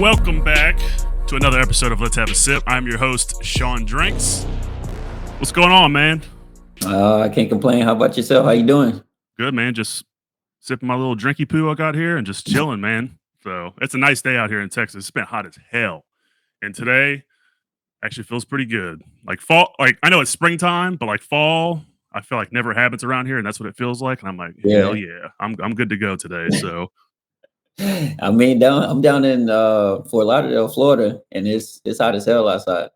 Welcome back to another episode of Let's Have a Sip. I'm your host, Shawn Drinks. What's going on, man? I can't complain. How about yourself? How you doing? Good, man. Just sipping my little drinky poo I got here and just chilling, man. So it's a nice day out here in Texas. It's been hot as hell. And today actually feels pretty good. Like fall, like I know it's springtime, but like fall, I feel like never happens around here, and that's what it feels like. And I'm like, hell Yeah. yeah, I'm good to go today. So I'm down in Fort Lauderdale, Florida, and it's hot as hell outside.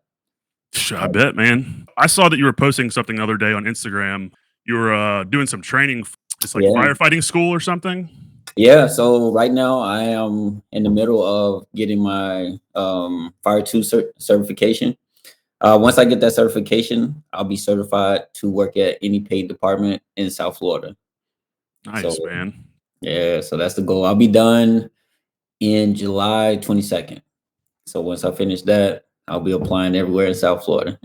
I bet, man. I saw that you were posting something the other day on Instagram. You were doing some training. It's like Yeah. firefighting school or something. Yeah. So right now I am in the middle of getting my Fire 2 certification. Once I get that certification, I'll be certified to work at any paid department in South Florida. So Nice, man. yeah, so that's the goal. I'll be done in July 22nd. So once I finish that, I'll be applying everywhere in South Florida.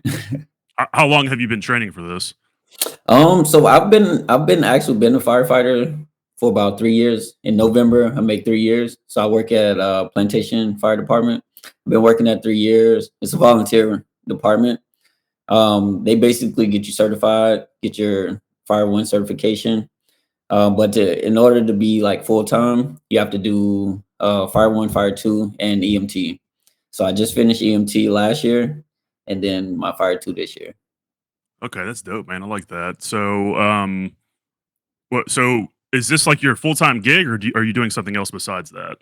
How long have you been training for this? So I've been actually been a firefighter for about 3 years. In November, I make 3 years. So I work at Plantation Fire Department. I've been working at 3 years. It's a volunteer department. They basically get you certified, get your Fire One certification. In order to be like full time, you have to do Fire One, Fire Two, and EMT. So I just finished EMT last year, and then my Fire Two this year. Okay, that's dope, man. I like that. So, what? So, is this like your full time gig, or are you doing something else besides that?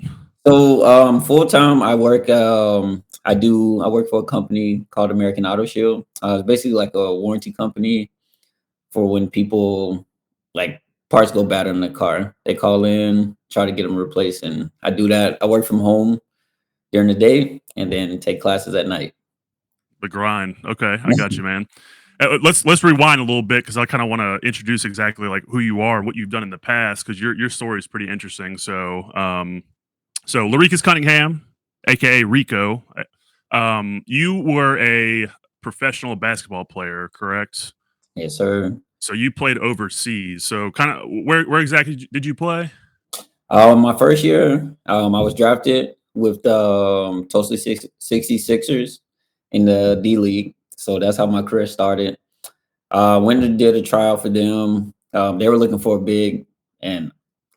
So full time, I work for a company called American Auto Shield. It's basically like a warranty company for when people like parts go bad in the car. They call in, try to get them replaced, and I do that. I work from home during the day and then take classes at night. The grind. Okay, I got you, man. Let's rewind a little bit because I kind of want to introduce exactly like who you are, what you've done in the past, because your story is pretty interesting. So Larriques Cunningham, aka Rico, you were a professional basketball player, correct? Yes, sir. So you played overseas. So kind of where exactly did you play? My first year, I was drafted with the Tulsa 66ers in the D League. So that's how my career started. Went and did a trial for them. They were looking for a big, and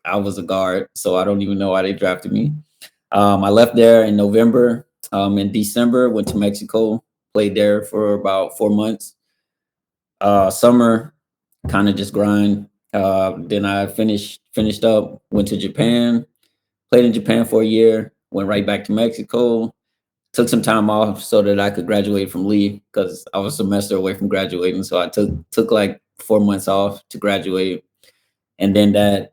I was a guard. So I don't even know why they drafted me. I left there in November. In December, went to Mexico, played there for about 4 months. Summer, kind of just grind. Then I finished up, went to Japan, played in Japan for a year, went right back to Mexico, took some time off so that I could graduate from Lee because I was a semester away from graduating. So I took like 4 months off to graduate. And then that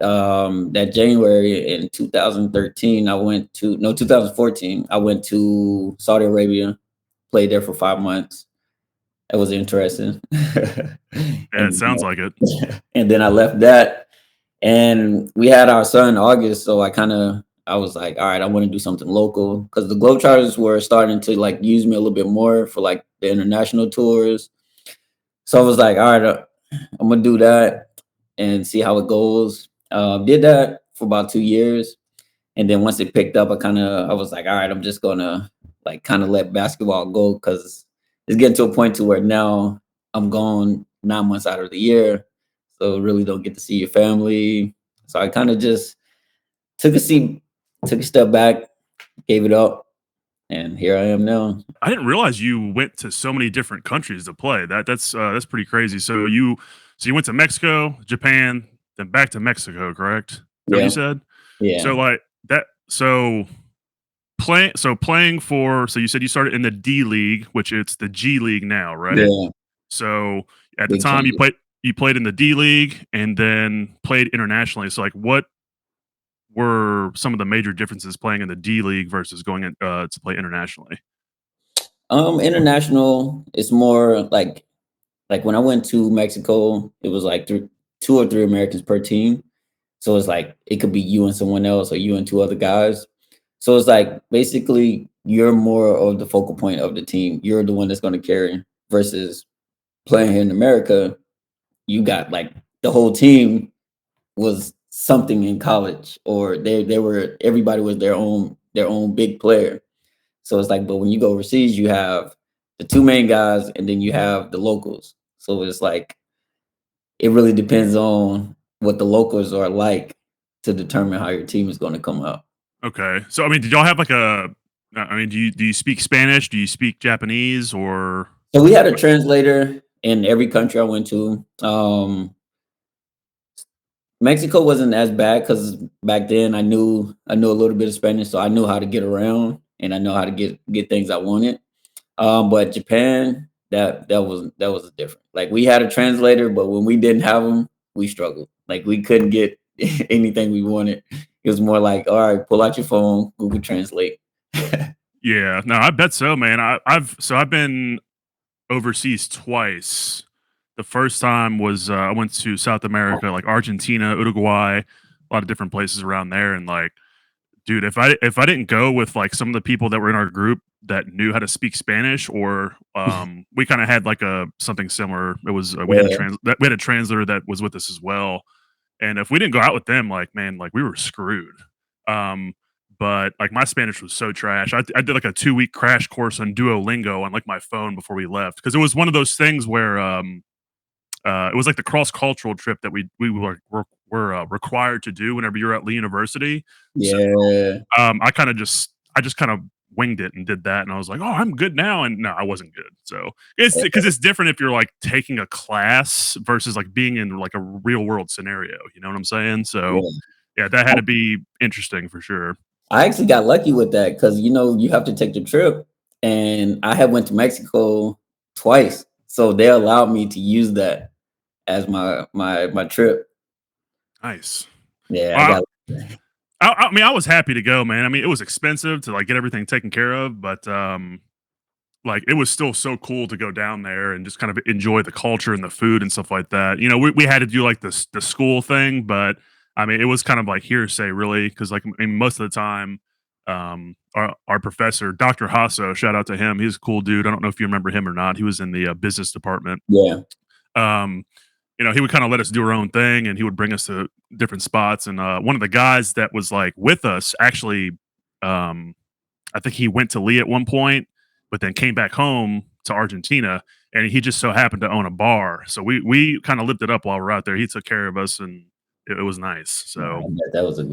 January in 2013, 2014, I went to Saudi Arabia, played there for 5 months. It was interesting. Yeah, it and sounds like it. and then I left that, and we had our son in August. So I was like, all right, I want to do something local because the Globetrotters were starting to like use me a little bit more for like the international tours. So I was like, all right, I'm gonna do that and see how it goes. Did that for about 2 years, and then once it picked up, I was like, all right, I'm just gonna like kind of let basketball go because it's getting to a point to where now I'm gone 9 months out of the year, so really don't get to see your family. So I kind of just took a seat, took a step back, gave it up, and here I am now. I didn't realize you went to so many different countries to play. That's pretty crazy. So you went to Mexico, Japan, then back to Mexico, correct? Is that what you Yeah, said? So yeah, like that. Playing for. So you said you started in the D League, which it's the G League now, right? yeah. So at the Big time changes. you played in the D League and then played internationally. So like what were some of the major differences playing in the D League versus going to play internationally? International is more like when I went to Mexico, it was like two or three Americans per team. So it's like it could be you and someone else or you and two other guys. So it's like basically you're more of the focal point of the team. You're the one that's going to carry versus playing here in America. You got like the whole team was something in college or they were everybody was their own big player. So it's like, but when you go overseas, you have the two main guys, and then you have the locals. So it's like it really depends on what the locals are like to determine how your team is going to come out. Okay. So I mean, did y'all have like a? I mean, do you speak Spanish? Do you speak Japanese or? So we had a translator in every country I went to. Mexico wasn't as bad because back then I knew a little bit of Spanish, so I knew how to get around and I know how to get things I wanted. But Japan, that was different. Like we had a translator, but when we didn't have them, we struggled. Like we couldn't get anything we wanted. It was more like, all right, pull out your phone, Google Translate. Yeah. No, I bet so, man. I've been overseas twice. The first time was I went to South America, like Argentina, Uruguay, a lot of different places around there, and like, dude, if I didn't go with like some of the people that were in our group that knew how to speak Spanish, or we kind of had like a something similar. It was Yeah, we had a translator that was with us as well, and if we didn't go out with them, like man, like we were screwed. Um, but like my Spanish was so trash. I did like a 2 week crash course on Duolingo on like my phone before we left because it was one of those things where it was like the cross cultural trip that we were required to do whenever you're at the university. So yeah, I just kind of winged it and did that, and I was like, "Oh, I'm good now," and no, I wasn't good. So it's yeah, because it's different if you're like taking a class versus like being in like a real world scenario. You know what I'm saying? So yeah. yeah, that had to be interesting for sure. I actually got lucky with that because you have to take the trip, and I had went to Mexico twice, so they allowed me to use that as my trip. Nice. Yeah, I Well, got I mean, I was happy to go, man. I mean, it was expensive to like get everything taken care of, but like it was still so cool to go down there and just kind of enjoy the culture and the food and stuff like that. You know, we had to do like the school thing, but I mean, it was kind of like hearsay, really, because like I mean, most of the time, our professor, Dr. Hasso, shout out to him. He's a cool dude. I don't know if you remember him or not. He was in the business department. yeah, Um, you know, he would kind of let us do our own thing, and he would bring us to different spots. And one of the guys that was like with us actually, um, I think he went to Lee at one point, but then came back home to Argentina, and he just so happened to own a bar. So we kind of lived it up while we are out there. He took care of us, and it was nice. I So bet that was a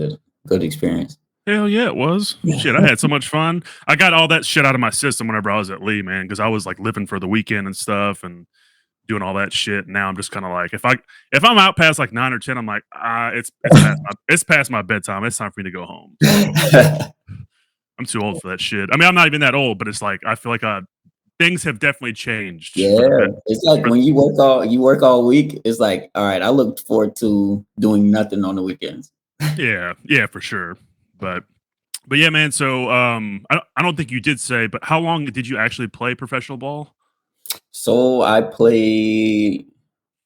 good experience. hell yeah, it was. Shit, I had so much fun. I got all that shit out of my system whenever I was at Lee, man, because I was like living for the weekend and stuff, and doing all that shit. Now I'm just kind of like, if I'm out past like 9 or 10, I'm like, it's past my bedtime. It's time for me to go home. So I'm too old for that shit. I mean, I'm not even that old, but it's like I feel like things have definitely changed for the Yeah, bit. it's like For, when you work all week, it's like, all right, I look forward to doing nothing on the weekends. yeah, yeah, for sure. But but yeah, man. So I don't think you did say, but how long did you actually play professional ball? So I played,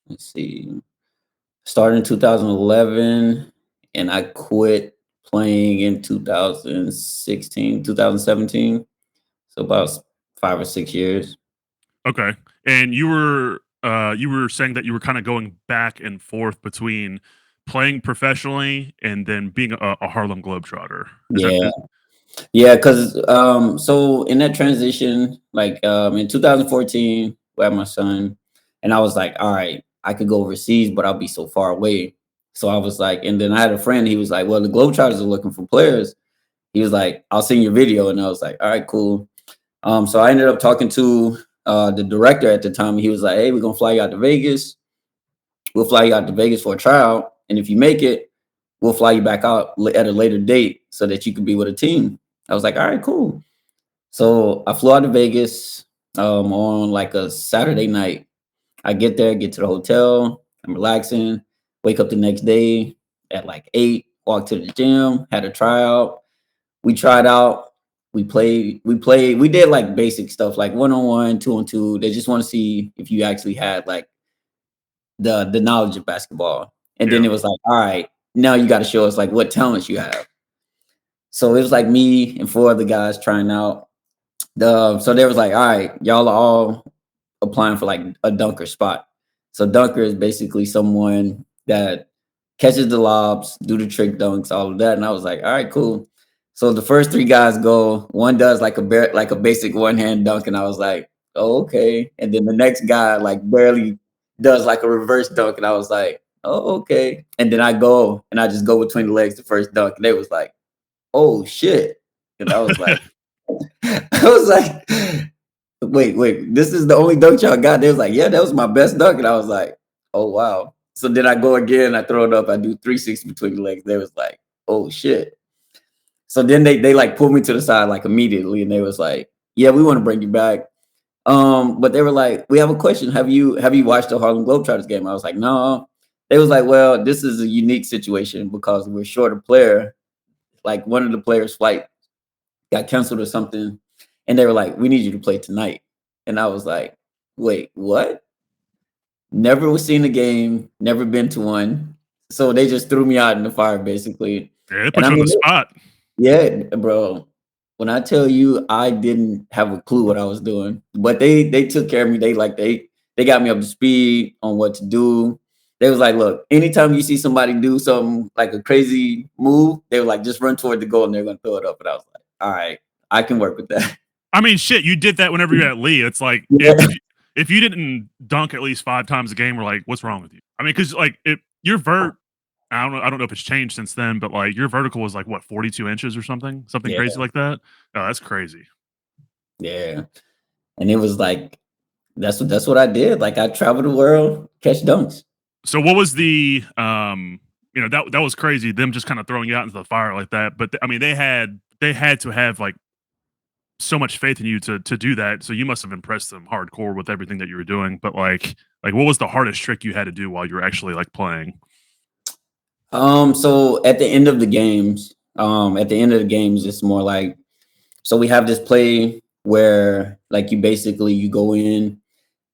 let's see, started in 2011 and I quit playing in 2016, 2017. So about 5 or 6 years. Okay. And you were saying that you were kind of going back and forth between playing professionally and then being a Harlem Globetrotter. Is that Yeah. Yeah, because so in that transition, like in 2014, we had my son, and I was like, all right, I could go overseas, but I'll be so far away. So I was like, and then I had a friend, he was like, well, the Globetrotters are looking for players. He was like, I'll send you a video. And I was like, all right, cool. So I ended up talking to the director at the time. He was like, hey, we're gonna fly you out to Vegas. We'll fly you out to Vegas for a tryout. And if you make it, we'll fly you back out at a later date so that you can be with a team. I was like, all right, cool. So I flew out to Vegas on like a Saturday night. I get there, get to the hotel, I'm relaxing, wake up the next day at like 8, walk to the gym, had a tryout. We tried out, we did like basic stuff like 1-on-1, 2-on-2. They just want to see if you actually had like the knowledge of basketball. And then yeah. it was like, all right, now you got to show us like what talents you have. So it was like me and 4 other guys trying out. So they was like, all right, y'all are all applying for like a dunker spot. So dunker is basically someone that catches the lobs, do the trick dunks, all of that. And I was like, all right, cool. So the first three guys go. One does like like a basic one hand dunk, and I was like, oh, okay. And then the next guy like barely does like a reverse dunk, and I was like, oh, okay. And then I go and I just go between the legs the first dunk, and they was like, oh shit. And I was like, I was like, wait, this is the only dunk y'all got. They was like, yeah, that was my best dunk, and I was like, oh wow. So then I go again, I throw it up, I do 360 between the legs. They was like, oh shit. So then they like pulled me to the side like immediately, and they was like, "Yeah, we want to bring you back." But they were like, "We have a question. Have you watched the Harlem Globetrotters game?" I was like, "No." They was like, "Well, this is a unique situation because we're short a player. Like one of the players' flight got canceled or something, and they were like, "We need you to play tonight." And I was like, "Wait, what?" Never was seen a game, never been to one. So they just threw me out in the fire basically. Yeah, they And put I you on the mean, spot. yeah, bro. When I tell you I didn't have a clue what I was doing, but they took care of me. They got me up to speed on what to do. They was like, look, anytime you see somebody do something like a crazy move, they were like, just run toward the goal and they're gonna throw it up. And I was like, all right, I can work with that. I mean, shit, you did that whenever you're at Lee. It's like Yeah. if you didn't dunk at least 5 times a game, we're like, "What's wrong with you?" I mean, because like, your I don't know if it's changed since then, but, like, your vertical was, like, what, 42 inches or something? Something Yeah, crazy like that? Oh, that's crazy. yeah. And it was like that's what I did. Like I traveled the world, catch dunks. So what was that was crazy, them just kinda throwing you out into the fire like that, but, I mean, they had to have, like, so much faith in you to do that, so you must have impressed them hardcore with everything that you were doing, but, like, what was the hardest trick you had to do while you were actually, like, playing? So at the end of the games, it's more like so we have this play where like you go in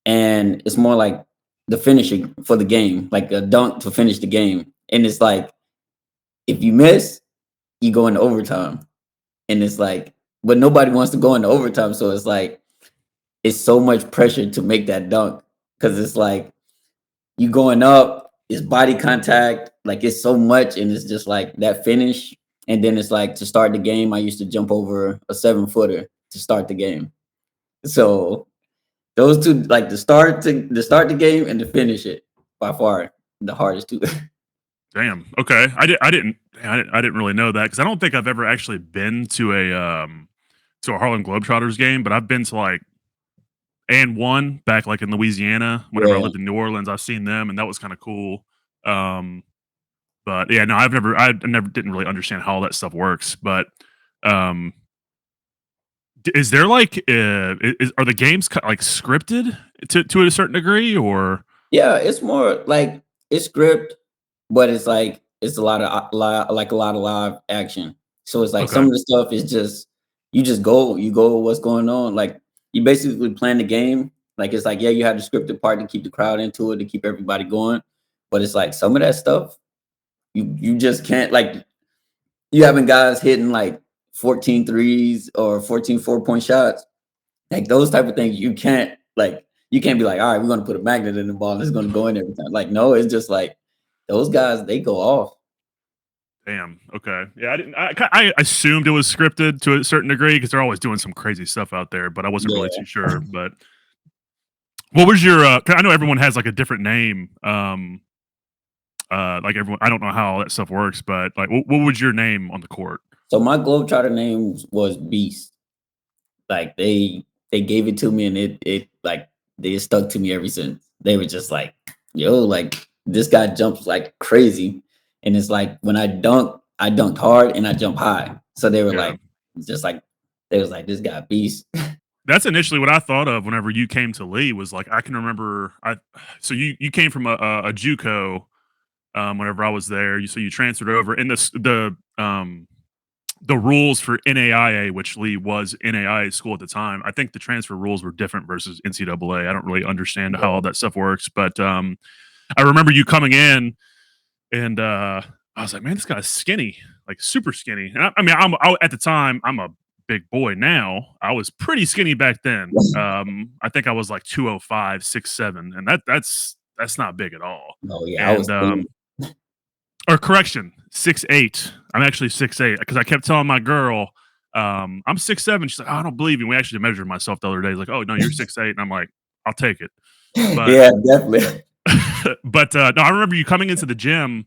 and it's more like the finishing for the game, like a dunk to finish the game. And it's like if you miss, you go into overtime. And it's like, but nobody wants to go into overtime. So it's like it's so much pressure to make that dunk because it's like you going up, it's body contact, like it's so much, and it's just like that finish. And then it's like to start the game, I used to jump over a 7 footer to start the game. So those two, like to start the game and to finish it, by far the hardest two. Damn, okay. I didn't really know that because I don't think I've ever actually been to a Harlem Globetrotters game, but I've been to, like and one back, like, in Louisiana whenever I Yeah. lived in New Orleans. I've seen them, and that was kinda cool. Um, but, yeah, no, I never didn't really understand how all that stuff works, but, um, is there, like, are the games like, scripted to a certain degree, or Yeah, it's more like it's script, but it's like it's a lot of live action. So it's like some okay, of the stuff is just you go with what's going on. Like you basically plan the game. Like it's like, yeah, you have the scripted part to keep the crowd into it, to keep everybody going. But it's like some of that stuff you just can't like you having guys hitting like 14 threes or 14 4-point shots. Like those type of things you can't be like, all right, we're gonna put a magnet in the ball and it's gonna go in every time. Like, no, it's just like those guys, they go off. damn, okay. Yeah, I assumed it was scripted to a certain degree because 'cause they're always doing some crazy stuff out there, but I wasn't really Yeah. too sure, but what was your, 'cause I know everyone has, like, a different name, like, everyone I don't know how all that stuff works, but, like, what was your name on the court? So my Globetrotter name was Beast. Like they gave it to me and it like they stuck to me ever since. They were just like, yo, like this guy jumps like crazy. And it's like when I dunked hard and I jump high. So they were Yeah. like, just like they was like, this guy beast. That's initially what I thought of whenever you came to Lee was, like, I can remember so you came from a JUCO, whenever I was there, you transferred over, and the rules for NAIA, which Lee was NAIA school at the time, I think the transfer rules were different versus NCAA. I don't really understand how all Yeah. that stuff works, but I remember you coming in, and I was like, "Man, this guy's skinny, like super skinny." And I mean, at the time, I'm a big boy now. I was pretty skinny back then. I think I was like 205, 6'7", and that's not big at all. Oh yeah, I was And thinking, or correction, 6'8". I'm actually 6'8" because I kept telling my girl, I'm 6'7". She's like, "Oh, I don't believe you." We actually measured myself the other day. He's like, "Oh no, you're 6'8", and I'm like, "I'll take it." But Yeah, definitely. but no, I remember you coming into the gym,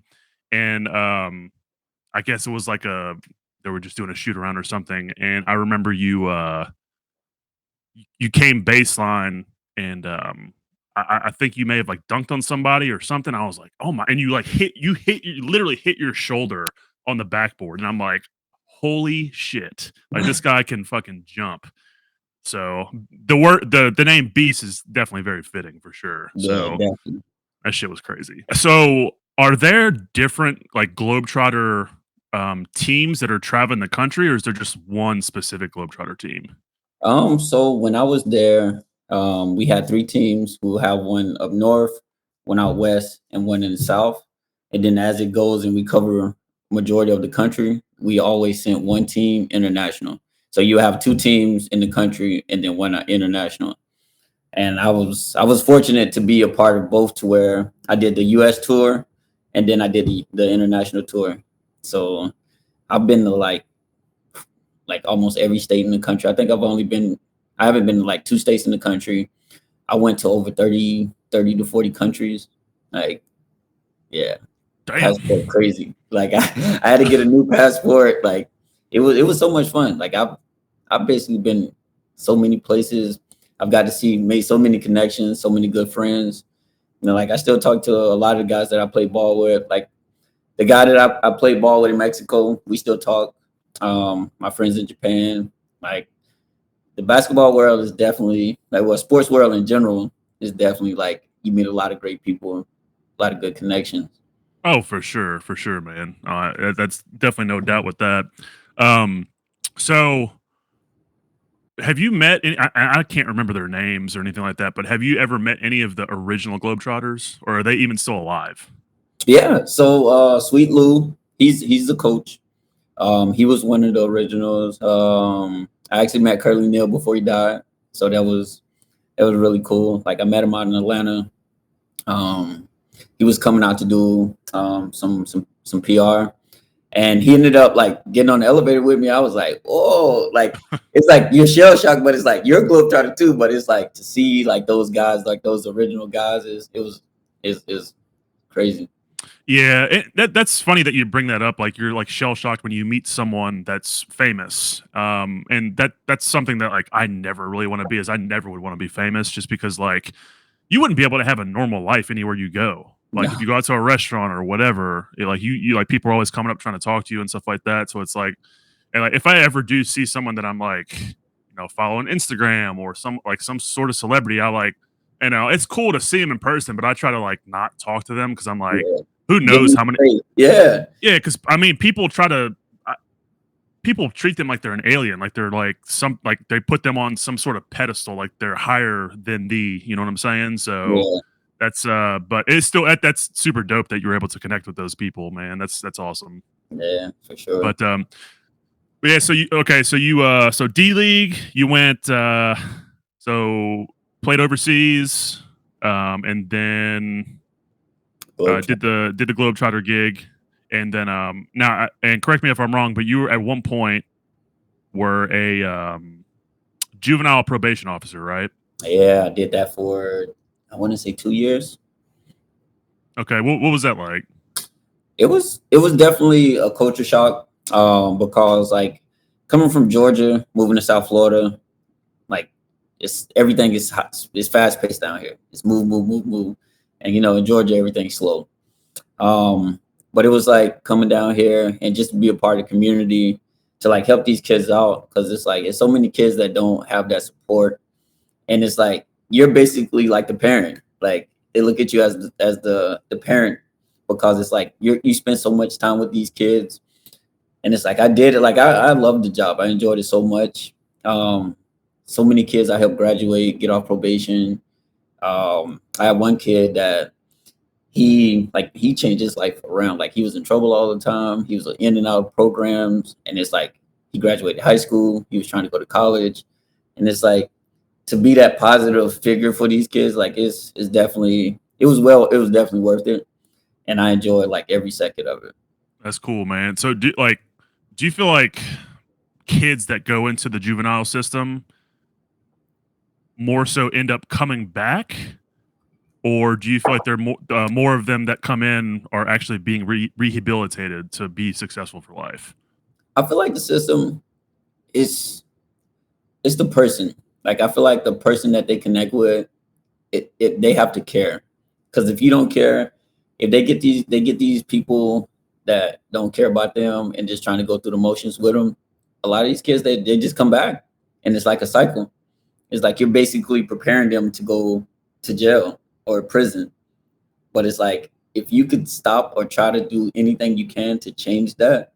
and I guess it was like they were just doing a shoot around or something, and I remember you came baseline, and I think you may have like dunked on somebody or something. I was like, oh my, and you like you literally hit your shoulder on the backboard, and I'm like, holy shit, like this guy can fucking jump. So the name Beast is definitely very fitting for sure. Yeah, So definitely. that shit was crazy. So are there different like Globetrotter teams that are traveling the country, or is there just one specific Globetrotter team? So when I was there, we had three teams. We'll have one up north, one out west, and one in the south. And then as it goes and we cover majority of the country, we always sent one team international. So you have two teams in the country and then one international. And I was fortunate to be a part of both to where I did the US tour and then I did the international tour. So I've been to like almost every state in the country. I think I haven't been to like two states in the country. I went to over 30 to 40 countries. Like, yeah, passport Damn. crazy. Like I had to get a new passport. Like it was so much fun. Like I've basically been so many places. I've got to see made so many connections, so many good friends. Like I still talk to a lot of the guys that I play ball with. Like the guy that I played ball with in Mexico, we still talk. My friends in Japan, like the basketball world is definitely like well, sports world in general is definitely like you meet a lot of great people, a lot of good connections. Oh, for sure, man. That's definitely no doubt with that. Um, so have you met? I can't remember their names or anything like that, but have you ever met any of the original Globetrotters, or are they even still alive? Yeah. So Sweet Lou, he's the coach. He was one of the originals. I actually met Curly Neal before he died, so that was really cool. Like I met him out in Atlanta. Um, he was coming out to do some PR, and he ended up like getting on the elevator with me. I was like, oh, like it's like you're shell shocked, but it's like you're a globetrotter too. But it's like to see like those guys, like those original guys, is crazy. Yeah, that's funny that you bring that up. Like you're like shell shocked when you meet someone that's famous, and that's something that like I never really want to be. Is I never would want to be famous, just because like you wouldn't be able to have a normal life anywhere you go. Like if No, you go out to a restaurant or whatever, like you like people are always coming up trying to talk to you and stuff like that. So it's like, and like if I ever do see someone that I'm like, following Instagram or some sort of celebrity, I like, it's cool to see them in person, but I try to like not talk to them because I'm like, yeah, who give knows me how many? straight. Yeah, Yeah, because I mean, people try to. People treat them like they're an alien, like they're like they put them on some sort of pedestal, like they're higher than you know what I'm saying? So yeah, that's but it's still that's super dope that you were able to connect with those people, man. That's awesome. yeah, for sure. But yeah, so so D League, you went so played overseas, and then did the Globetrotter gig, and then now and correct me if I'm wrong, but you were at one point were a juvenile probation officer, right? Yeah, I did that for I want to say 2 years. Okay, what was that like? It was definitely a culture shock. Because like coming from Georgia, moving to South Florida, like it's everything is hot. It's fast paced down here. It's move, move, move, move, and in Georgia everything's slow. Um, but it was like coming down here and just to be a part of the community to like help these kids out because it's like it's so many kids that don't have that support, and it's like you're basically like the parent. Like they look at you as the parent because it's like you spend so much time with these kids, and it's like I did it. Like I loved the job. I enjoyed it so much. Um, so many kids I helped graduate, get off probation. I had one kid that he changed his life around. Like he was in trouble all the time. He was in and out of programs, and it's like he graduated high school. He was trying to go to college, and it's like to be that positive figure for these kids. Like it was definitely worth it. and I enjoy like every second of it. That's cool, man. So do you feel like kids that go into the juvenile system more so end up coming back, or do you feel like there are more of them that come in are actually being rehabilitated to be successful for life? I feel like the system is it's the person. Like I feel like the person that they connect with, they have to care. Because if you don't care, if they get these people that don't care about them and just trying to go through the motions with them, a lot of these kids they just come back, and it's like a cycle. It's like you're basically preparing them to go to jail or prison. But it's like if you could stop or try to do anything you can to change that,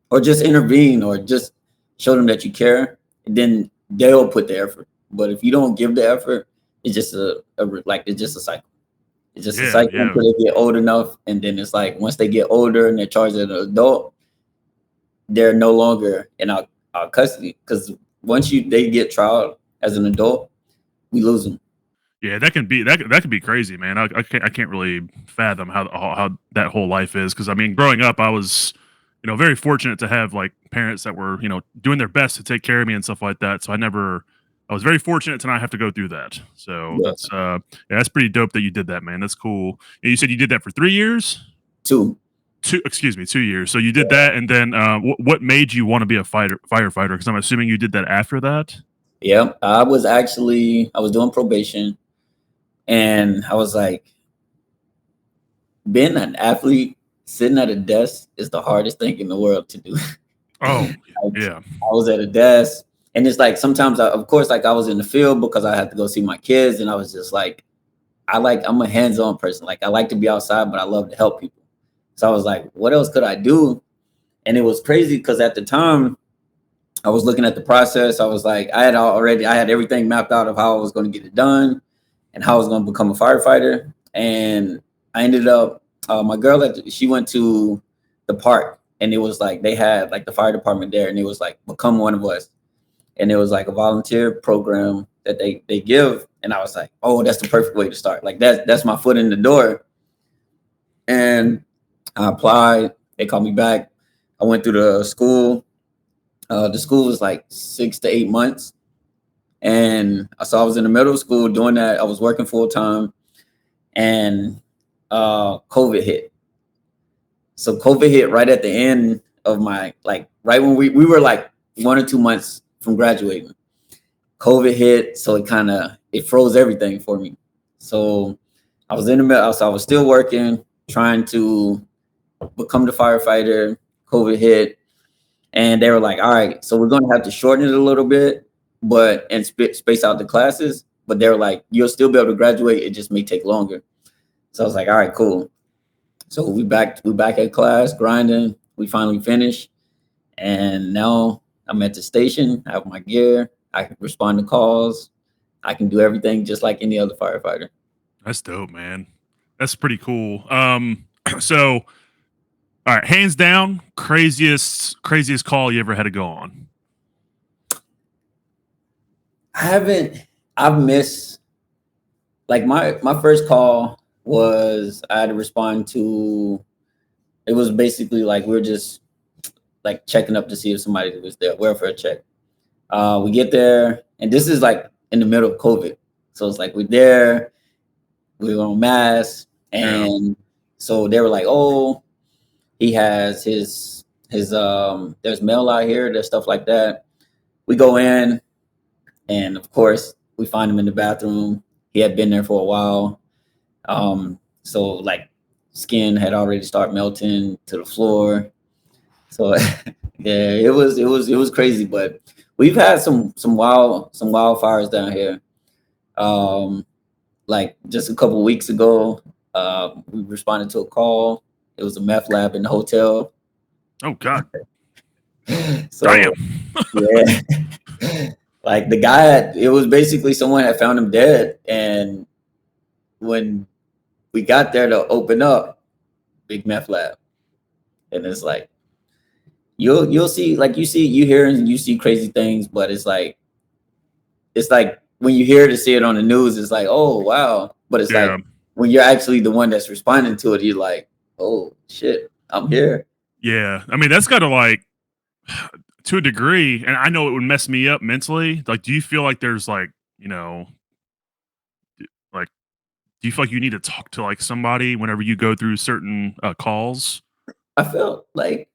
or just intervene, or just show them that you care, then they'll put the effort. But if you don't give the effort, it's just like it's just a cycle. It's just a Yeah, cycle yeah. until they get old enough, and then it's like once they get older and they're charged as an adult, they're no longer in our custody. Because once they get trial as an adult, we lose them. Yeah, that can be crazy, man. I can't really fathom how that whole life is, because I mean, growing up, I was very fortunate to have like parents that were doing their best to take care of me and stuff like that. So I was very fortunate to not have to go through that. So Yeah, yeah, that's pretty dope that you did that, man. That's cool. And you said you did that for 3 years. two. Two, excuse me, 2 years. So you did Yeah, that, and then what made you want to be a firefighter? Because I'm assuming you did that after that. yeah. I was doing probation, and I was like, being an athlete, sitting at a desk is the hardest thing in the world to do. Oh, Like, yeah, I was at a desk, and it's like sometimes, of course, like I was in the field because I had to go see my kids, and I was just like, I'm a hands-on person. Like I like to be outside, but I love to help people. So I was like, what else could I do? And it was crazy because at the time I was looking at the process. I was like, I had everything mapped out of how I was going to get it done and how I was going to become a firefighter. And I ended up, my girl, she went to the park, and it was like they had like the fire department there, and it was like become one of us, and it was like a volunteer program that they give. And I was like, oh, that's the perfect way to start. Like that's my foot in the door. And I applied. They called me back. I went through the school. The school was like 6 to 8 months, and so I was in the middle school doing that. I was working full time, and COVID hit. So COVID hit right at the end of my, like right when we were like 1 or 2 months from graduating. COVID hit, so it froze everything for me. So I was in the middle. So I was still working, trying to become the firefighter. COVID hit, and they were like, "All right, so we're going to have to shorten it a little bit, but and space out the classes." But they were like, "You'll still be able to graduate. It just may take longer." So I was like, "All right, cool." So we back at class grinding. We finally finished, and now I'm at the station. I have my gear. I can respond to calls. I can do everything just like any other firefighter. that's dope, man. That's pretty cool. So all right, hands down, craziest call you ever had to go on. I haven't. I've missed, like my first call was I had to respond to. It was basically like we are just like checking up to see if somebody was there, welfare check. We get there, and this is like in the middle of COVID, so it's like we're there, we're on mass, Yeah. and so they were like, "Oh, he has his there's mail out here, there's stuff like that." We go in, and of course, we find him in the bathroom. He had been there for a while, so like skin had already started melting to the floor. So yeah, it was crazy, but we've had some wildfires down here. Um, like just a couple weeks ago, we responded to a call. It was a meth lab in the hotel. Oh God. So Damn. yeah, like it was basically someone had found him dead, and when we got there to open up, big meth lab, and it's like you'll see, like you hear and you see crazy things, but it's like when you hear to see it on the news, it's like, oh wow. But it's Yeah. like when you're actually the one that's responding to it, you're like, oh shit, I'm here. Yeah, I mean, that's gotta, like to a degree, and I know it would mess me up mentally, like, do you feel like there's, like, you know, like, do you feel like you need to talk to, like, somebody whenever you go through certain, calls? I feel like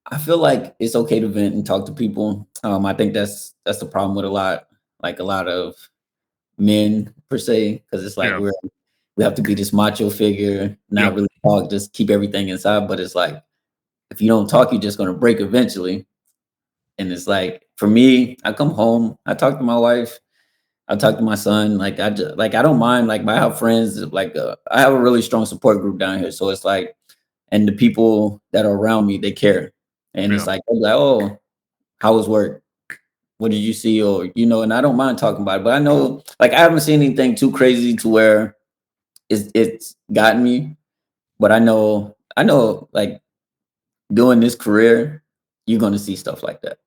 I feel like it's okay to vent and talk to people. I think that's the problem with a lot of men per se, because it's like Yeah, we have to be this macho figure, not yep, really talk, just keep everything inside. But it's like if you don't talk, you're just gonna break eventually. And it's like for me, I come home, I talk to my wife, I talk to my son. Like I just like I don't mind. Like I have friends. I have a really strong support group down here. So it's like, and the people that are around me, they care. And it's yeah. like, they're like, oh, how was work? What did you see? Or and I don't mind talking about it. But I know, like, I haven't seen anything too crazy to where it's gotten me. But I know, like doing this career, you're gonna see stuff like that.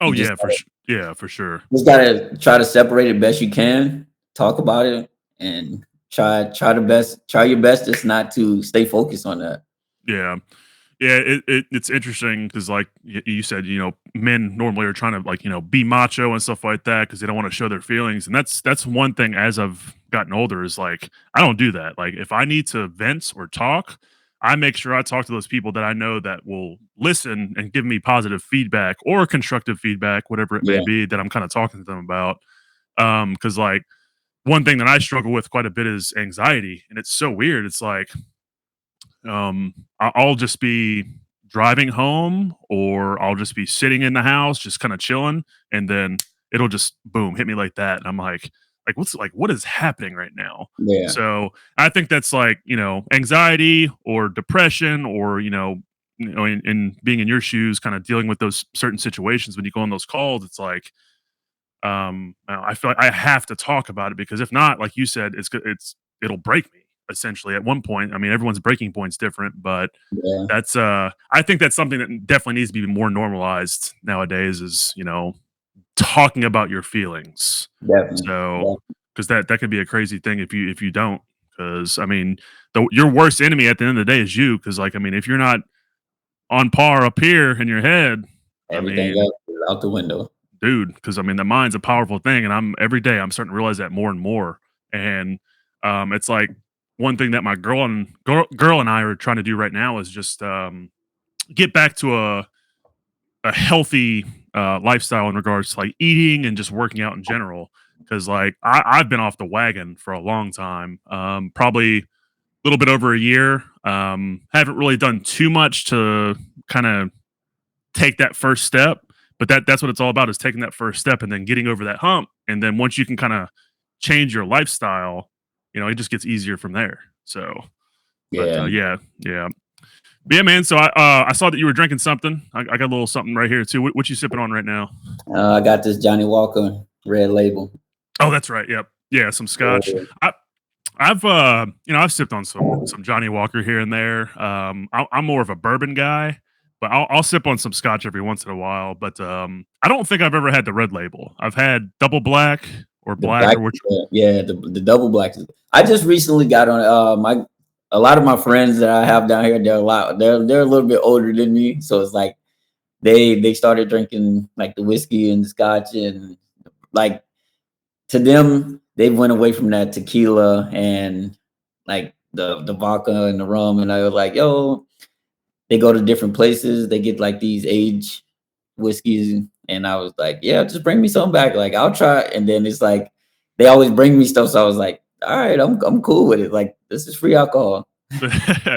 Oh, You just yeah, for sure. Yeah, for sure. just gotta try to separate it best you can, talk about it, and try your best just not to stay focused on that. Yeah. Yeah, it's interesting because, like you said, men normally are trying to, like, be macho and stuff like that because they don't want to show their feelings, and that's one thing as I've gotten older is like I don't do that. Like if I need to vent or talk, I make sure I talk to those people that I know that will listen and give me positive feedback or constructive feedback, whatever it may Yeah, be that I'm kind of talking to them about. Because like one thing that I struggle with quite a bit is anxiety, and it's so weird. It's like I'll just be driving home or I'll just be sitting in the house just kind of chilling, and then it'll just boom hit me like that, and I'm like what is happening right now? yeah, So I think that's like anxiety or depression or in being in your shoes kind of dealing with those certain situations when you go on those calls. It's like I feel like I have to talk about it because if not, like you said, it'll break me essentially at one point. I mean, everyone's breaking point's different, but yeah, that's I think that's something that definitely needs to be more normalized nowadays is, talking about your feelings. definitely. So, Yeah, because that could be a crazy thing if you don't. Because I mean, your worst enemy at the end of the day is you. Because like I mean, if you're not on par up here in your head, I everything mean, else is out the window. dude, because I mean, the mind's a powerful thing, and I'm every day I'm starting to realize that more and more. And it's like one thing that my girl and I are trying to do right now is just get back to a healthy lifestyle in regards to like eating and just working out in general. Because like I've been off the wagon for a long time, probably a little bit over a year. Haven't really done too much to kind of take that first step, but that's what it's all about is taking that first step and then getting over that hump. And then once you can kind of change your lifestyle, it just gets easier from there. So, but Yeah, yeah, yeah. But yeah, man. So I saw that you were drinking something. I got a little something right here too. What you sipping on right now? I got this Johnny Walker Red Label. Oh, that's right. Yep. Yeah, some scotch. Yeah, I've I've sipped on some Johnny Walker here and there. I'm more of a bourbon guy, but I'll sip on some scotch every once in a while. But I don't think I've ever had the red label. I've had double black or the black black, or which. yeah, the double black. I just recently got on. My A lot of my friends that I have down here, they're a little bit older than me, so it's like they started drinking like the whiskey and the scotch, and like to them, they went away from that tequila and like the vodka and the rum, and I was like, yo, they go to different places, they get like these age whiskeys, and I was like, yeah, just bring me some back, like I'll try. And then it's like they always bring me stuff, so I was like, all right, I'm cool with it. Like this is free alcohol.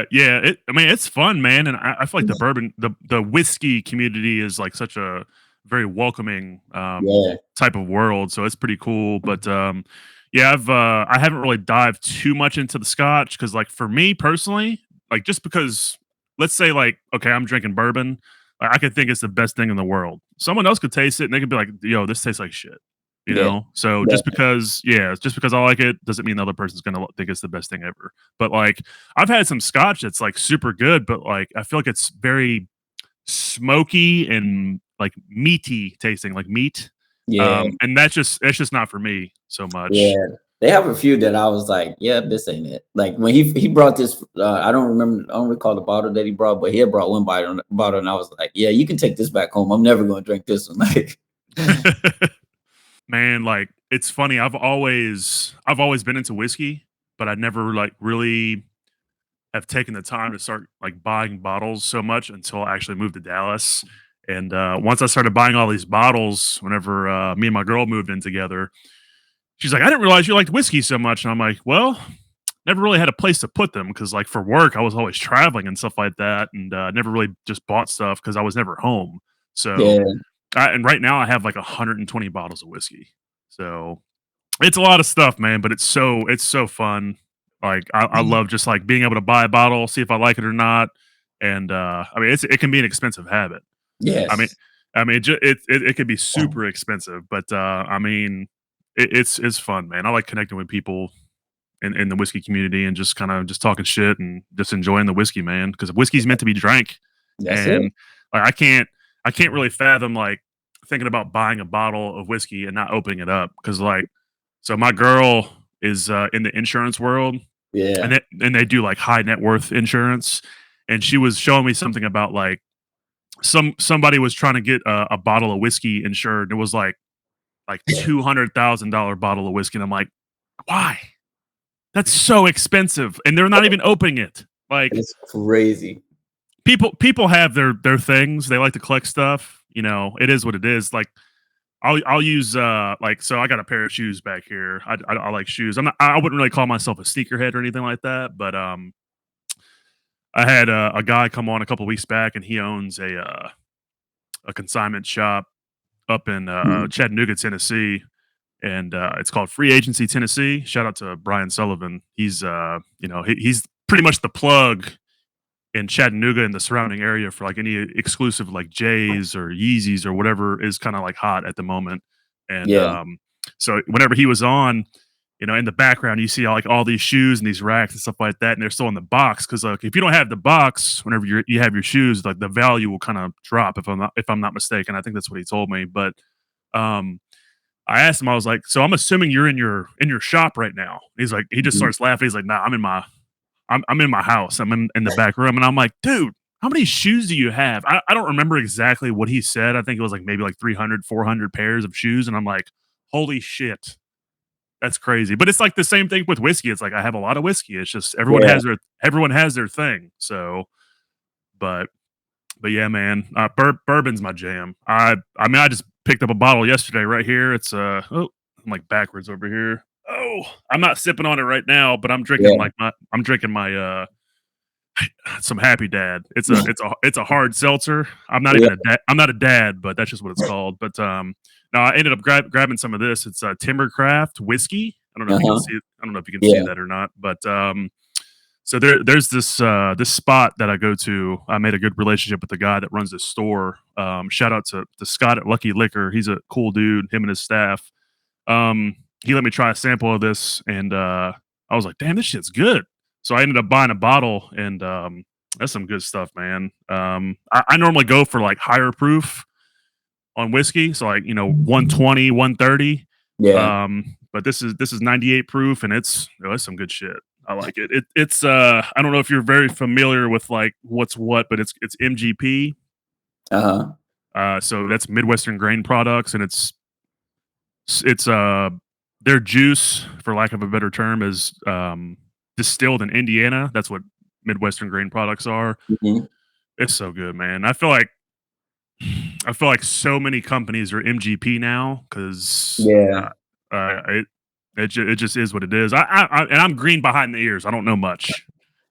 Yeah, I mean it's fun, man, and I feel like the bourbon, the whiskey community is like such a very welcoming Yeah, type of world, so it's pretty cool. But yeah, I haven't really dived too much into the scotch because, like, for me personally, like just because let's say like okay, I'm drinking bourbon, I could think it's the best thing in the world. Someone else could taste it and they could be like, "Yo, this tastes like shit." yeah, So yeah, just because I like it doesn't mean the other person's gonna think it's the best thing ever. But like I've had some scotch that's like super good, but like I feel like it's very smoky and like meaty tasting, like meat. yeah, And that's just not for me so much. yeah. They have a few that I was like, yeah, this ain't it. Like when he brought this, I don't recall the bottle that he brought, but he had brought one bottle, and I was like, yeah, you can take this back home. I'm never going to drink this one. Like, Man, like it's funny. I've always been into whiskey, but I never like really have taken the time to start like buying bottles so much until I actually moved to Dallas. And once I started buying all these bottles, whenever me and my girl moved in together, she's like, "I didn't realize you liked whiskey so much." And I'm like, "Well, never really had a place to put them because, like, for work, I was always traveling and stuff like that, and never really just bought stuff because I was never home. So, yeah, and right now, I have like 120 bottles of whiskey. So it's a lot of stuff, man. But it's so fun. Like, I love just like being able to buy a bottle, see if I like it or not, and I mean, it can be an expensive habit. I mean, yes, it could be super expensive, but I mean, it's fun, man. I like connecting with people in the whiskey community and just kind of just talking shit and just enjoying the whiskey, man. Because whiskey's meant to be drank, that's it. and like I can't really fathom like thinking about buying a bottle of whiskey and not opening it up because like so my girl is in the insurance world and Yeah, they do like high net worth insurance, and she was showing me something about like somebody was trying to get a bottle of whiskey insured. And it was like $200,000 bottle of whiskey, and I'm like, why? That's so expensive, and they're not even opening it. Like it's crazy. people have their things. They like to collect stuff. You know, it is what it is. Like I'll use like so I got a pair of shoes back here. I like shoes. I wouldn't really call myself a sneakerhead or anything like that, but I had a guy come on a couple weeks back, and he owns a consignment shop up in Mhm. Chattanooga, Tennessee, and it's called Free Agency Tennessee. Shout out to Brian Sullivan. He's he's pretty much the plug in Chattanooga and the surrounding area for like any exclusive like J's or Yeezys or whatever is kind of like hot at the moment. And Yeah, so whenever he was on, in the background you see all these shoes and these racks and stuff like that, and they're still in the box because like if you don't have the box, whenever you have your shoes, like the value will kind of drop if I'm not mistaken. I think that's what he told me, but um I asked him, I was like, "So I'm assuming you're in your shop right now?" He just mhm, starts laughing. He's like, "Nah, I'm in my house. I'm in the back room." And I'm like, "Dude, how many shoes do you have?" I don't remember exactly what he said. I think it was like maybe like 300, 400 pairs of shoes. And I'm like, "Holy shit, that's crazy." But it's like the same thing with whiskey. It's like I have a lot of whiskey. It's just yeah, everyone has their thing. So, but but yeah, man, bourbon's my jam. I mean, I just picked up a bottle yesterday right here. It's oh, I'm like backwards over here. Oh, I'm not sipping on it right now, but yeah, I'm drinking my some Happy Dad. It's a hard seltzer. yeah, I'm not a dad, but that's just what it's called. But no, I ended up grabbing some of this. It's Timbercraft whiskey. I don't know if you can uh-huh, see it. I don't know if you can see yeah, that or not, but so there's this spot that I go to. I made a good relationship with the guy that runs this store. Shout out to Scott at Lucky Liquor. He's a cool dude. Him and his staff. He let me try a sample of this, and I was like, "Damn, this shit's good." So I ended up buying a bottle, and that's some good stuff, man. I normally go for like higher proof on whiskey, so like 120, 130. yeah. But this is 98 proof, and it's some good shit. I like it. It's I don't know if you're very familiar with like what's what, but it's MGP. Uh-huh. So that's Midwestern Grain Products, and it's their juice, for lack of a better term, is distilled in Indiana. That's what Midwestern Grain Products are. Mhm. It's so good, man. I feel like so many companies are MGP now because Yeah. it just is what it is. And I'm green behind the ears. I don't know much.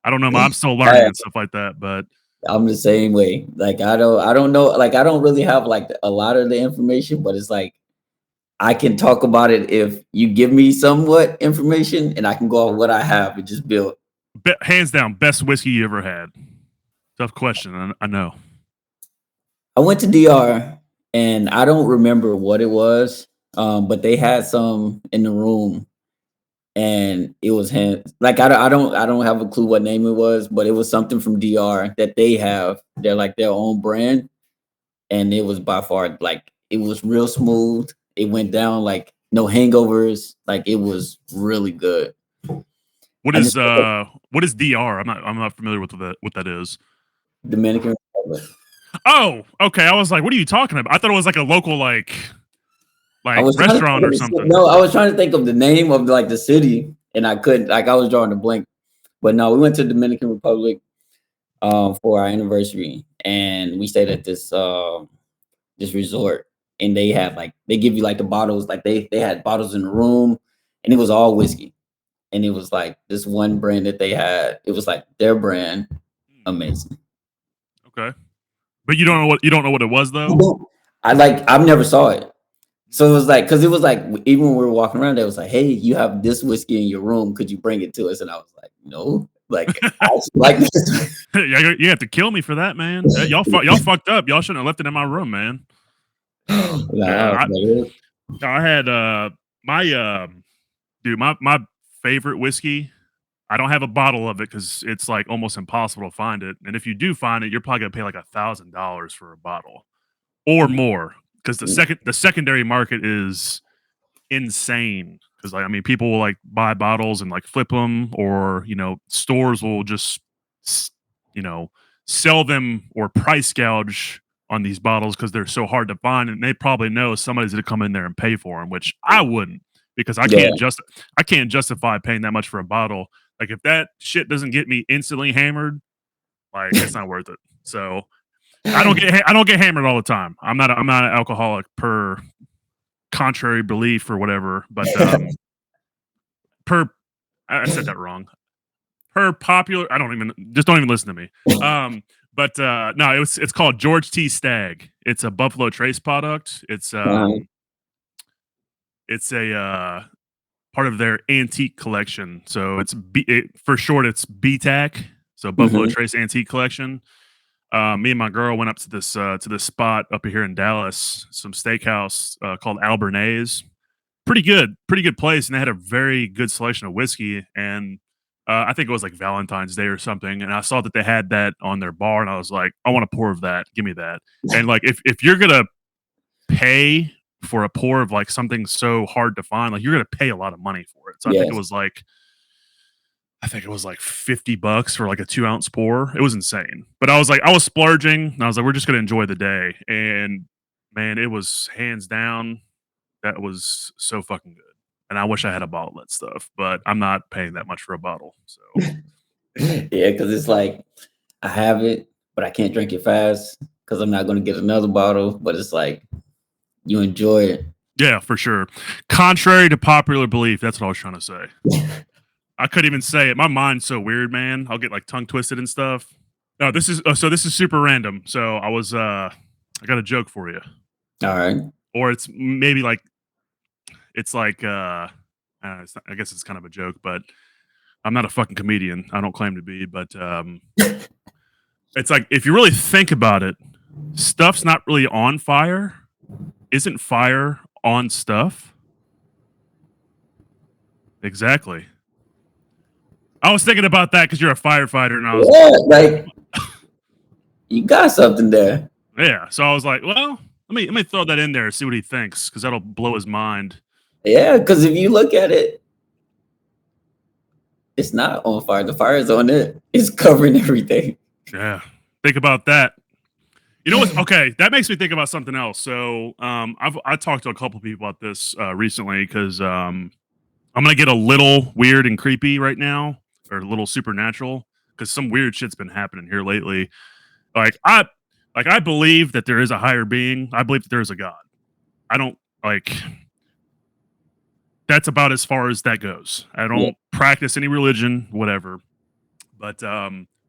I don't know. I'm still learning I and stuff like that. But I'm the same way. Like I don't know, like I don't really have like a lot of the information, but it's like I can talk about it if you give me somewhat information and I can go off what I have and just build. hands down, best whiskey you ever had. Tough question. I know. I went to DR and I don't remember what it was, but they had some in the room and it was like I don't have a clue what name it was, but it was something from DR that they have. They're like their own brand, and it was by far like it was real smooth. It went down like no hangovers. Like it was really good. I just what is DR? I'm not familiar with what that is. Dominican Republic. Oh, okay. I was like, what are you talking about? I thought it was like a local I like was trying to restaurant or something. no, I was trying to think of the name of like the city, and I couldn't. Like I was drawing a blank. But no, we went to Dominican Republic for our anniversary, and we stayed at this resort, and they have like they give you like the bottles, like they had bottles in the room, and it was all whiskey, and it was like this one brand that they had. It was like their brand, Hmm, amazing. okay. But you don't know what it was I though? don't- I've never saw it. So it was like, because it was like, even when we were walking around, they was like, "Hey, you have this whiskey in your room. Could you bring it to us?" And I was like, "No, like I actually like this." Yeah, you have to kill me for that, man. Y'all fucked up. Y'all shouldn't have left it in my room, man. Nah, Yeah, but I had my dude, my favorite whiskey. I don't have a bottle of it because it's like almost impossible to find it. And if you do find it, you're probably gonna pay like $1,000 for a bottle or more because the secondary market is insane. Because like I mean, people will like buy bottles and like flip them, or stores will just s- you know sell them or price gouge on these bottles because they're so hard to find, and they probably know somebody's gonna come in there and pay for them, which I wouldn't because yeah, I can't justify paying that much for a bottle. Like if that shit doesn't get me instantly hammered, like it's not worth it. So I don't get hammered all the time. I'm not an alcoholic per contrary belief or whatever, but per I said that wrong. Per popular, I don't even just don't even listen to me. But no, it's called George T. Stagg. It's a Buffalo Trace product. uh-huh, It's a part of their antique collection. So for short, it's BTAC. So Buffalo mhm, Trace Antique Collection. Me and my girl went up to this spot up here in Dallas, some steakhouse called Albernays. Pretty good place, and they had a very good selection of whiskey. And I think it was like Valentine's Day or something, and I saw that they had that on their bar, and I was like, I want a pour of that. Give me that. And like, if you're gonna pay for a pour of like something so hard to find, like you're gonna pay a lot of money for it. So yes, I think it was like $50 for like a 2 ounce pour. It was insane. But I was splurging. And I was like, we're just gonna enjoy the day. And man, it was hands down that was so fucking good. And I wish I had a bottle of that stuff, but I'm not paying that much for a bottle. So yeah, because it's like I have it, but I can't drink it fast because I'm not going to get another bottle. But it's like you enjoy it. yeah, for sure. Contrary to popular belief, that's what I was trying to say. I couldn't even say it. My mind's so weird, man. I'll get like tongue twisted and stuff. No, this is super random. So I got a joke for you. All right. Or it's maybe like it's like I guess it's kind of a joke, but I'm not a fucking comedian. I don't claim to be, but it's like if you really think about it, stuff's not really on fire. Isn't fire on stuff? Exactly. I was thinking about that because you're a firefighter, and I was Yeah, like you got something there. yeah. So I was like, well, let me throw that in there, see what he thinks, because that'll blow his mind. Yeah, because if you look at it, it's not on fire. The fire is on it. It's covering everything. Yeah. Think about that. You know what's okay? That makes me think about something else. So, I talked to a couple people about this recently because I'm gonna get a little weird and creepy right now, or a little supernatural, because some weird shit's been happening here lately. Like I believe that there is a higher being. I believe that there is a God. I don't like that's about as far as that goes. I Yeah. don't practice any religion, whatever. But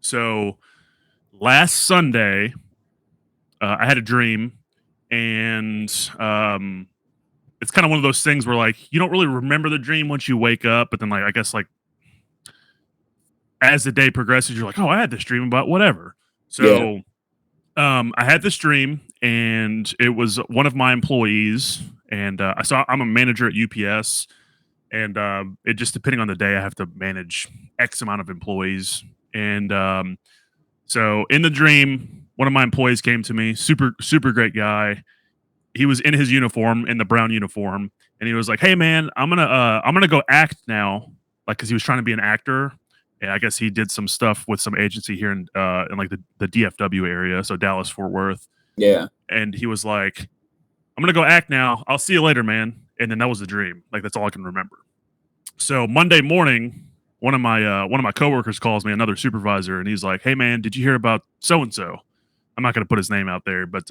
so last Sunday, I had a dream, and it's kind of one of those things where like you don't really remember the dream once you wake up, but then like I guess like as the day progresses, you're like, oh, I had this dream about whatever. Yeah. So I had this dream, and it was one of my employees, and I'm a manager at UPS, and it just depending on the day, I have to manage X amount of employees, and so in the dream, one of my employees came to me, super great guy. he was in his uniform, in the brown uniform, and he was like, "Hey man, I'm gonna go act now," like because he was trying to be an actor. And I guess he did some stuff with some agency here in like the DFW area, so Dallas Fort Worth. Yeah. And he was like, "I'm gonna go act now. I'll see you later, man." And then that was the dream. Like that's all I can remember. So Monday morning, one of my coworkers calls me, another supervisor, and he's like, "Hey man, did you hear about so and so?" I'm not gonna put his name out there, but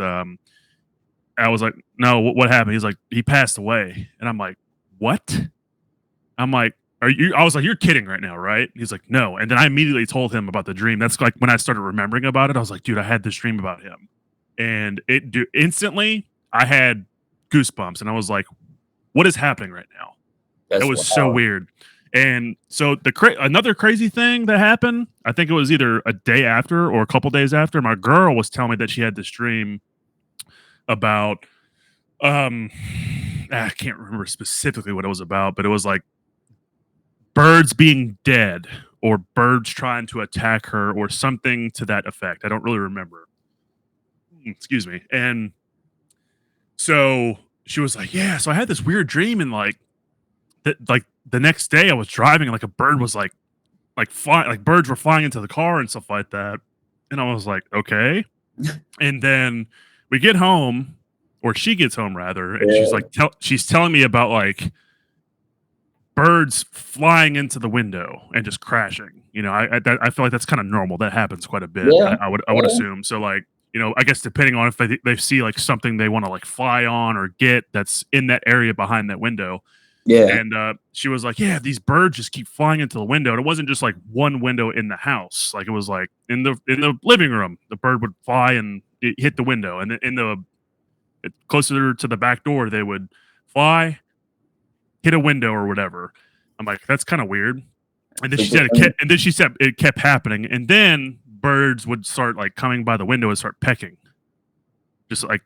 I was like, "No, what happened?" He's like, "He passed away," and I'm like, "What?" I'm like, "Are you?" I was like, "You're kidding right now, right?" He's like, "No," and then I immediately told him about the dream. That's like when I started remembering about it. I was like, "Dude, I had this dream about him," and instantly I had goosebumps, and I was like, "What is happening right now?" It That's was so wild. weird. And so another crazy thing that happened, I think it was either a day after or a couple days after, my girl was telling me that she had this dream about um I can't remember specifically what it was about, but it was like birds being dead or birds trying to attack her or something to that effect. I don't really remember. Excuse me. And so she was like, "Yeah, so I had this weird dream and like the next day I was driving and like a bird was like fly like birds were flying into the car and stuff like that." And I was like, "Okay." And then we get home, or she gets home rather, and she's Yeah. like she's telling me about like birds flying into the window and just crashing. I feel like that's kind of normal. That happens quite a bit. Yeah. I would Yeah. assume. So like, I guess depending on if they see like something they want to like fly on or get that's in that area behind that window. Yeah. And she was like, "Yeah, these birds just keep flying into the window." And it wasn't just like one window in the house; like it was like in the living room, the bird would fly and it hit the window, and in the closer to the back door, they would fly, hit a window or whatever. I'm like, that's kind of weird. And then she Super said funny. it kept happening, and then birds would start like coming by the window and start pecking, just like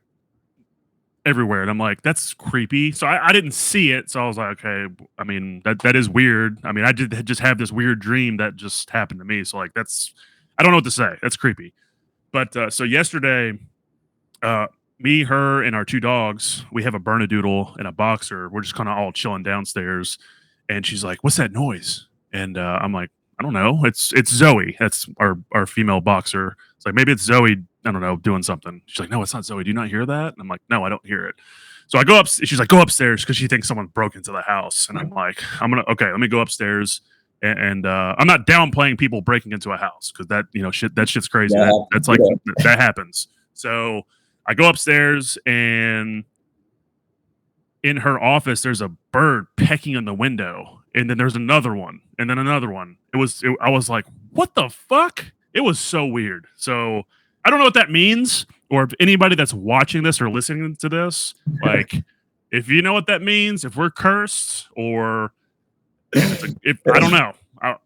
everywhere. And I'm like, that's creepy. So I didn't see it. So I was like, okay, I mean, that is weird. I mean, I did just have this weird dream that just happened to me. So like I don't know what to say. That's creepy. But so yesterday, uh me, her, and our two dogs, we have a Bernedoodle and a boxer. We're just kind of all chilling downstairs. And she's like, "What's that noise?" And I'm like, "I don't know. It's Zoe. That's our female boxer." It's like, maybe it's Zoe, I don't know, doing something. She's like, "No, it's not Zoe. Do you not hear that?" And I'm like, "No, I don't hear it." So I go up. She's like, "Go upstairs," because she thinks someone broke into the house. And I'm like, okay, let me go upstairs. And I'm not downplaying people breaking into a house because that shit's crazy. That That's happens. like Yeah. that happens. So I go upstairs, and in her office, there's a bird pecking on the window, and then there's another one, and then another one. I was like, "What the fuck?" It was so weird. So I don't know what that means, or if anybody that's watching this or listening to this, like, if you know what that means, if we're cursed, or if I don't know,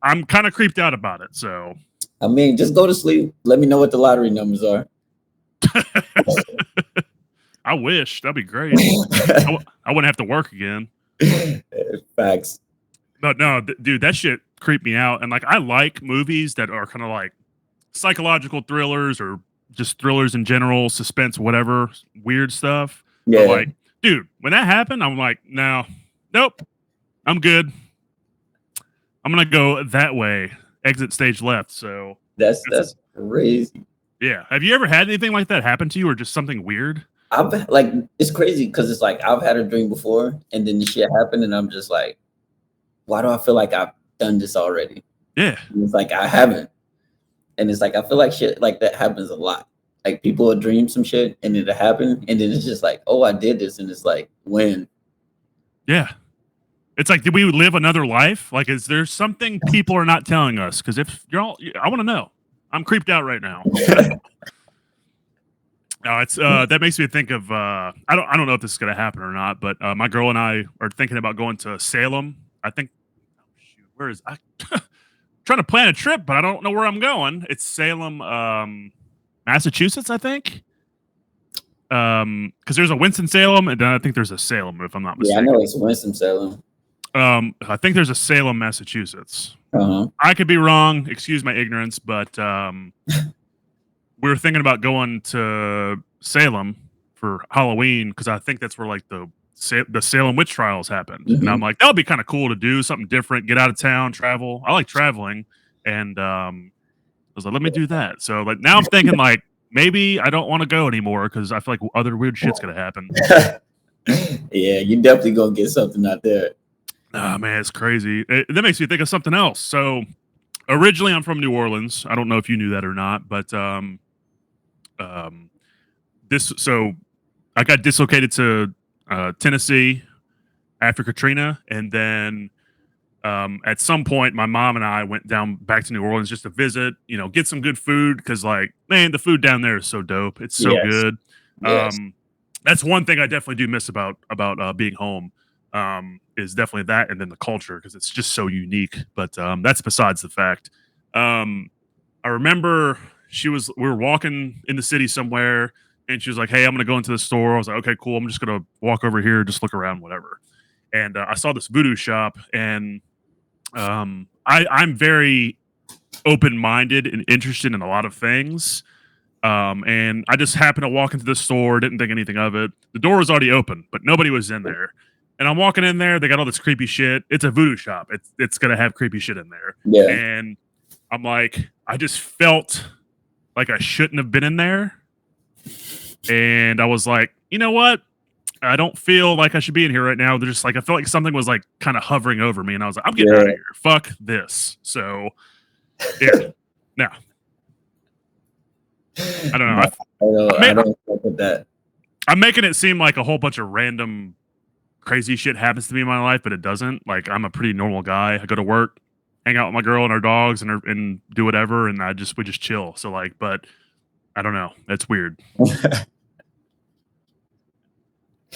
I'm kind of creeped out about it. So I mean, just go to sleep. Let me know what the lottery numbers are. I wish that'd be great. I wouldn't have to work again. Facts. But no, dude, that shit creeped me out. And like, I like movies that are kind of like psychological thrillers or just thrillers in general, suspense, whatever, weird stuff. But Yeah. like, dude, when that happened, I'm like, no, nope, I'm good. I'm gonna go that way, exit stage left. So that's That's crazy. yeah. Have you ever had anything like that happen to you, or just something weird? I've like it's crazy because it's like I've had a dream before and then the shit happened and I'm just like, why do I feel like I've done this already? Yeah, And it's like I haven't. And it's like I feel like shit like that happens a lot. Like people will dream some shit and it'll happen, and then it's just like, oh, I did this, and it's like when. yeah. It's like, did we live another life? Like, is there something people are not telling us? Because if you're all, I want to know. I'm creeped out right now. No, it's that makes me think of I don't know if this is gonna happen or not, but my girl and I are thinking about going to Salem. I think, oh, shoot, where is I trying to plan a trip, but I don't know where I'm going. It's Salem, Massachusetts, I think. Because there's a Winston Salem, and then I think there's a Salem, if I'm not Yeah, I know mistaken. it's Winston Salem. I think there's a Salem, Massachusetts. Uh-huh. I could be wrong. Excuse my ignorance, but we were thinking about going to Salem for Halloween because I think that's where like the Salem witch trials happened, and I'm Mhm. like that would be kind of cool to do something different, get out of town, travel. I like traveling, and I was like, let me do that. So like now I'm thinking like maybe I don't want to go anymore because I feel like other weird shit's gonna happen. Yeah, you definitely gonna get something out there. Ah, man, it's crazy. That makes me think of something else. So originally, I'm from New Orleans. I don't know if you knew that or not, but um, this so I got dislocated to Tennessee after Katrina, and then at some point, my mom and I went down back to New Orleans just to visit, get some good food because, like, man, the food down there is so dope. It's so Yes, good. yes, Um, that's one thing I definitely do miss about being home. Is definitely that, and then the culture because it's just so unique. But that's besides the fact. Um, I remember we were walking in the city somewhere, and she was like, "Hey, I'm gonna go into the store." I was like, "Okay, cool. I'm just gonna walk over here, just look around, whatever." And I saw this voodoo shop, and I'm very open minded and interested in a lot of things. And I just happened to walk into the store, didn't think anything of it. The door was already open, but nobody was in there. And I'm walking in there, they got all this creepy shit. It's a voodoo shop. It's gonna have creepy shit in there. yeah. And I'm like, I just felt like I shouldn't have been in there. And I was like, you know what? I don't feel like I should be in here right now. They're just like I felt like something was like kind of hovering over me, and I was like, I'm getting out of Yeah. here. Fuck this. So yeah, no, I don't know. No, I I may, don't fuck with that. I'm making it seem like a whole bunch of random crazy shit happens to me in my life, but it doesn't. Like I'm a pretty normal guy. I go to work, hang out with my girl and our dogs, and do whatever, and we just chill. So like, but I don't know. That's weird.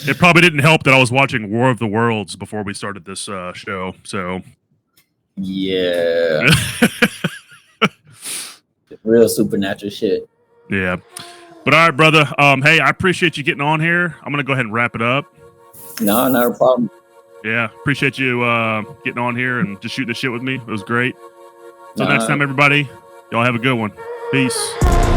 It probably didn't help that I was watching War of the Worlds before we started this show. So Yeah, real supernatural shit. yeah. But all right, brother. Hey, I appreciate you getting on here. I'm gonna go ahead and wrap it up. No, not a problem. Yeah, appreciate you getting on here and just shooting the shit with me. It was great. Till next Nah, time, everybody. Y'all have a good one. Peace.